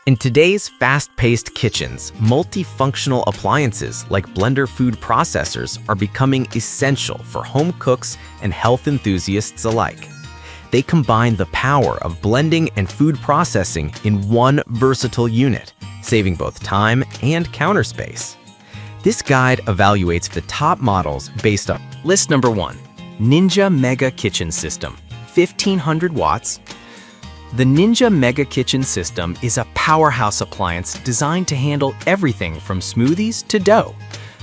In today's fast-paced kitchens, multifunctional appliances like blender food processors are becoming essential for home cooks and health enthusiasts alike. They combine the power of blending and food processing in one versatile unit, saving both time and counter space. This guide evaluates the top models based on list number 1, Ninja Mega Kitchen System, 1500 watts. The Ninja Mega Kitchen System is a powerhouse appliance designed to handle everything from smoothies to dough.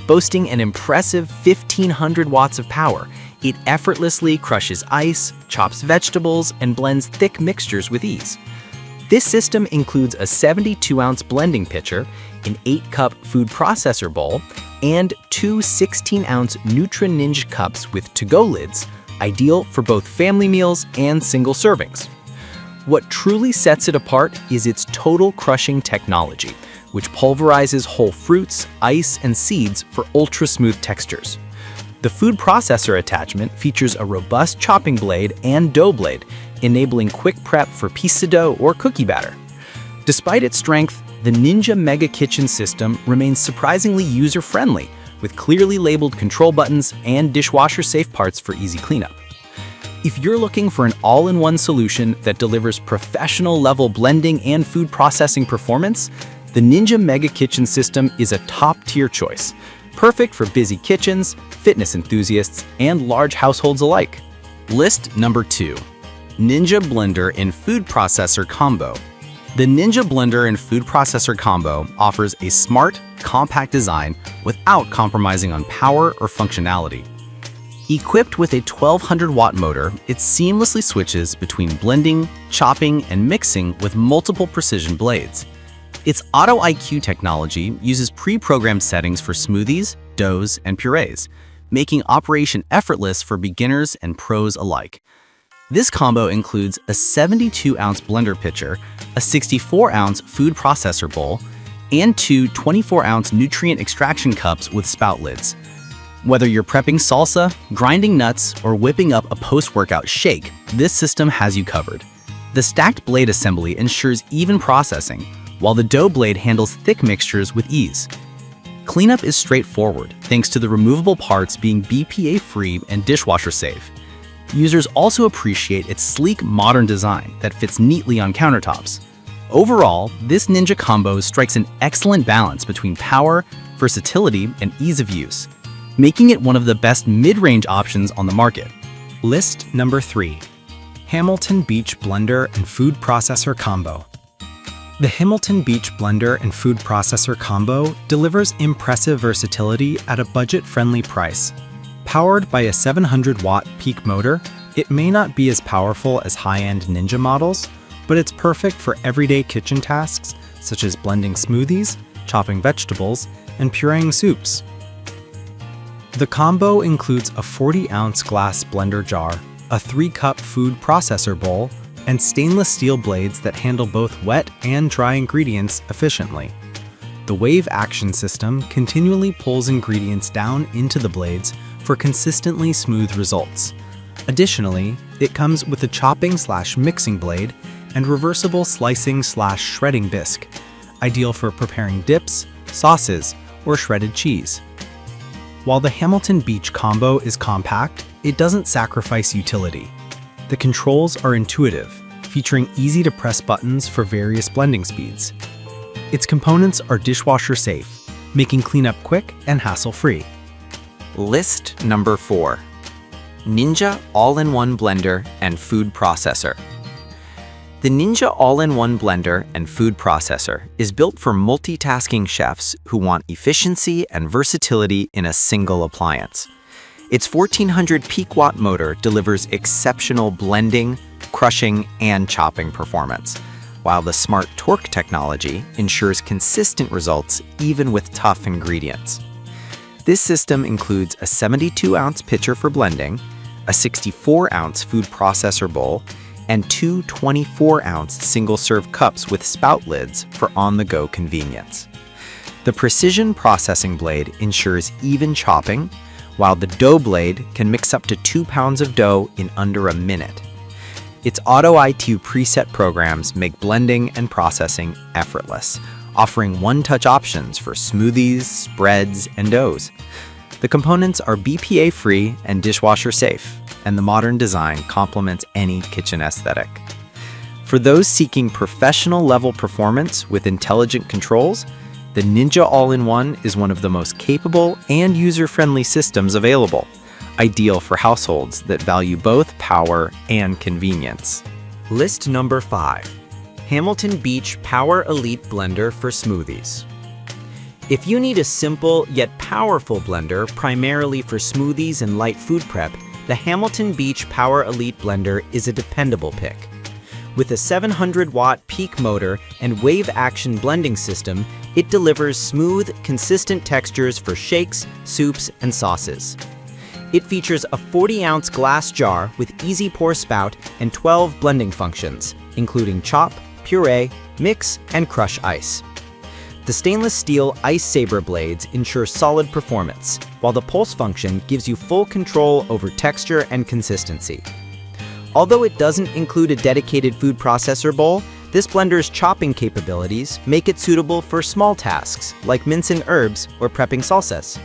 Boasting an impressive 1500 watts of power, it effortlessly crushes ice, chops vegetables, and blends thick mixtures with ease. This system includes a 72-ounce blending pitcher, an 8-cup food processor bowl, and two 16-ounce Ninja cups with to-go lids, ideal for both family meals and single servings. What truly sets it apart is its total crushing technology, which pulverizes whole fruits, ice, and seeds for ultra-smooth textures. The food processor attachment features a robust chopping blade and dough blade, enabling quick prep for pizza dough or cookie batter. Despite its strength, the Ninja Mega Kitchen System remains surprisingly user-friendly, with clearly labeled control buttons and dishwasher-safe parts for easy cleanup. If you're looking for an all-in-one solution that delivers professional-level blending and food processing performance, the Ninja Mega Kitchen System is a top-tier choice, perfect for busy kitchens, fitness enthusiasts, and large households alike. List number 2, Ninja Blender and Food Processor Combo. The Ninja Blender and Food Processor Combo offers a smart, compact design without compromising on power or functionality. Equipped with a 1200-watt motor, it seamlessly switches between blending, chopping, and mixing with multiple precision blades. Its Auto IQ technology uses pre-programmed settings for smoothies, doughs, and purees, making operation effortless for beginners and pros alike. This combo includes a 72-ounce blender pitcher, a 64-ounce food processor bowl, and two 24-ounce nutrient extraction cups with spout lids. Whether you're prepping salsa, grinding nuts, or whipping up a post-workout shake, this system has you covered. The stacked blade assembly ensures even processing, while the dough blade handles thick mixtures with ease. Cleanup is straightforward, thanks to the removable parts being BPA-free and dishwasher-safe. Users also appreciate its sleek, modern design that fits neatly on countertops. Overall, this Ninja combo strikes an excellent balance between power, versatility, and ease of use, making it one of the best mid-range options on the market. List number 3, Hamilton Beach Blender and Food Processor Combo. The Hamilton Beach Blender and Food Processor Combo delivers impressive versatility at a budget-friendly price. Powered by a 700-watt peak motor, it may not be as powerful as high-end Ninja models, but it's perfect for everyday kitchen tasks such as blending smoothies, chopping vegetables, and pureeing soups. The combo includes a 40-ounce glass blender jar, a 3-cup food processor bowl, and stainless steel blades that handle both wet and dry ingredients efficiently. The wave action system continually pulls ingredients down into the blades for consistently smooth results. Additionally, it comes with a chopping/mixing blade and reversible slicing/shredding bisque, ideal for preparing dips, sauces, or shredded cheese. While the Hamilton Beach combo is compact, it doesn't sacrifice utility. The controls are intuitive, featuring easy-to-press buttons for various blending speeds. Its components are dishwasher-safe, making cleanup quick and hassle-free. List number 4, Ninja All-in-One Blender and Food Processor. The Ninja All-in-One Blender and Food Processor is built for multitasking chefs who want efficiency and versatility in a single appliance. Its 1400 peak watt motor delivers exceptional blending, crushing, and chopping performance, while the smart torque technology ensures consistent results even with tough ingredients. This system includes a 72-ounce pitcher for blending, a 64-ounce food processor bowl, and two 24-ounce single-serve cups with spout lids for on-the-go convenience. The precision processing blade ensures even chopping, while the dough blade can mix up to 2 pounds of dough in under a minute. Its Auto I2 preset programs make blending and processing effortless, offering one-touch options for smoothies, spreads, and doughs. The components are BPA-free and dishwasher-safe, and the modern design complements any kitchen aesthetic. For those seeking professional-level performance with intelligent controls, the Ninja All-in-One is one of the most capable and user-friendly systems available, ideal for households that value both power and convenience. List number 5. Hamilton Beach Power Elite Blender for Smoothies. If you need a simple yet powerful blender primarily for smoothies and light food prep, the Hamilton Beach Power Elite Blender is a dependable pick. With a 700-watt peak motor and wave action blending system, it delivers smooth, consistent textures for shakes, soups, and sauces. It features a 40-ounce glass jar with easy pour spout and 12 blending functions, including chop, puree, mix, and crush ice. The stainless steel ice saber blades ensure solid performance, while the pulse function gives you full control over texture and consistency. Although it doesn't include a dedicated food processor bowl, this blender's chopping capabilities make it suitable for small tasks like mincing herbs or prepping salsas.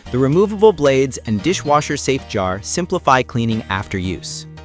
The removable blades and dishwasher-safe jar simplify cleaning after use.